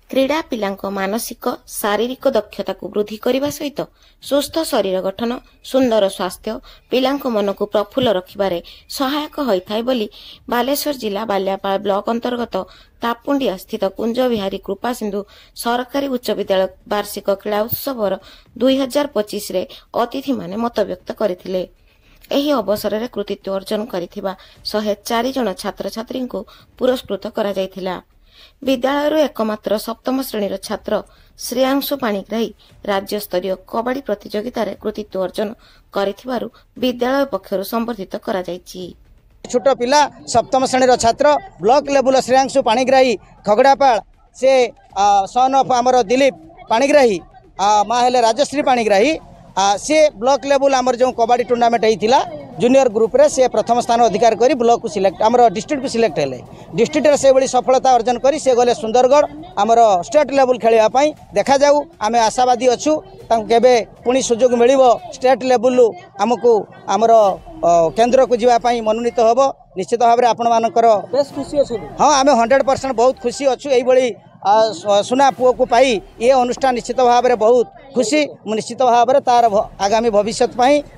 क्रीड़ा पिलांक मानसिक शारीरिक दक्षता को वृद्धि करने सहित सुस्थ शरीर गठन सुंदर स्वास्थ्य पिलांक मन को प्रफुल्ल रखिबारे सहायक होइथाय बोली बालेश्वर जिला बाल्यापाल ब्लॉक अंतर्गत तापुंडिया स्थित कुंज विहारी कृपा सिंधु सरकारी उच्च विद्यालय वार्षिक क्रीड़ा उत्सव 2025 रे अतिथि माने मत व्यक्त करथिले। एही अवसर में कृतित्व अर्जन करिथिबा 104 जन छात्र छात्री को पुरस्कृत करा जायथिला। विद्यालय एकमात्र सप्तम श्रेणी छात्र श्रेयांशु पाणिग्राही राज्य स्तरीय कबाड़ी प्रतियोगिता रे कृतित्व अर्जन करिथिबारु विद्यालय पक्षरु संबर्धित करा जायछि। छोट पिला सप्तम श्रेणी छात्र ब्लॉक लेवल श्रेयांशु पाणिग्राही खगड़ापाल से सन ऑफ आमर दिलीप पाणिग्राही माँ हेले राजश्री पाणिग्राही से ब्लॉक लेवल आमर जो कबाड़ी टूर्नामेंट होता जूनियर ग्रुप रे से प्रथम स्थान अधिकार करी ब्लॉक को सिलेक्ट आमर डिस्ट्रिक्ट को सिलेक्ट हेले डिस्ट्रिक्ट से बड़ी सफलता अर्जन करी से गले सुंदरगढ़ आमर स्टेट लेवल खेलवाई देखा जाऊ आम आशावादी अच्छू केबे पुणी सुजोग मिलिबो स्टेट लेवल आमको आमर केन्द्र को जीवाई मनोनीत हम निश्चित भाव में आपण मानकर हाँ आम 100% बहुत खुशी अच्छू यही सुना पुओ को पाई ये अनुष्ठान निश्चित भाव में बहुत खुशी निश्चित भाव में तार आगामी भविष्य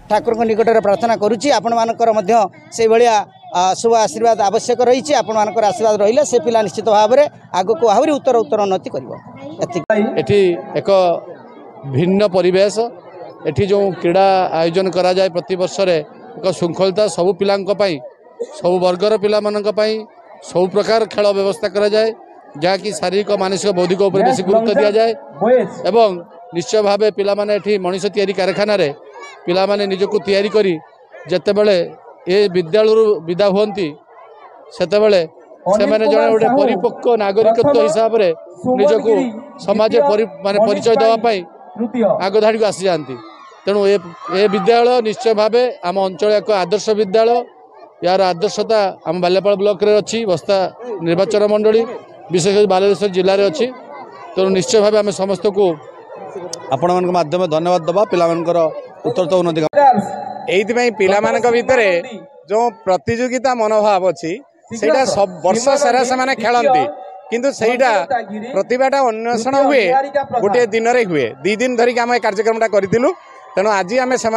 ठाकुर निकट में प्रार्थना करुच्ची आपण मानकर से भाया शुभ आशीर्वाद आवश्यक रही आपण मानकर आशीर्वाद रही से पिला निश्चित भाव में आग को आहरी उत्तर उत्तर उन्नति कर एक भिन्न परिवेश एठी जो क्रीड़ा आयोजन करा जाए प्रति वर्ष रे एक श्रृंखलता सबु पिलांक पई सबु वर्गर पिला मानक पई सबु प्रकार खेल व्यवस्था करा जाए जहाँकि शारीरिक मानसिक बौद्धिक उपर बेसी गुरुत्व दि जाए एवं निश्चय भाव पिला माने एठी मनीष तैयारी कारखाना रे पिला माने निजको तैयारी करी जते बेले ए विद्यालय विदा हुंती सेते बेले से माने जने गोटे परिपक्व नागरिकत्व हिसाब रे निजको समाज माने परिचय देवा पई आग धाड़ी को आसी जाती तेणु ए विद्यालय निश्चय भाव आम अंचल एक आदर्श विद्यालय यार आदर्शता आम बाल्यापाल ब्लॉक रे अच्छी बस्ता निर्वाचन मंडली विशेष बालेश्वर जिले में अच्छी तेणु निश्चय भाव आम समस्त को आपण मान माध्यम धन्यवाद दबा पिला उत्तर उन्नति एइथिପାଇଁ पिलामानक भितर जो प्रतियोगिता मनोभाव अच्छी सेटा सब वर्ष सारा से खेलती किंतु सेटा प्रतिभाटा अन्वेषण हुए गोटे दिन रे हुए 2 दिन धरिक आम कार्यक्रमटा करूँ तेणु आज आम से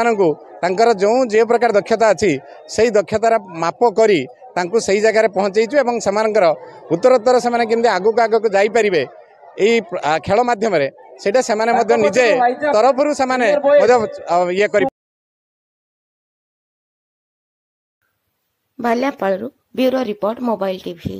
जो जे प्रकार दक्षता अच्छी से दक्षतार माप करी तांकु सही जगह पहुँचेचु एवं सेमानकर उत्तरोत्तर से केमती आगक आगक जापर यही खेल मध्यम सेटा से निजे तरफरु से ये कर बाल्यापाल ब्यूरो रिपोर्ट मोबाइल टीवी।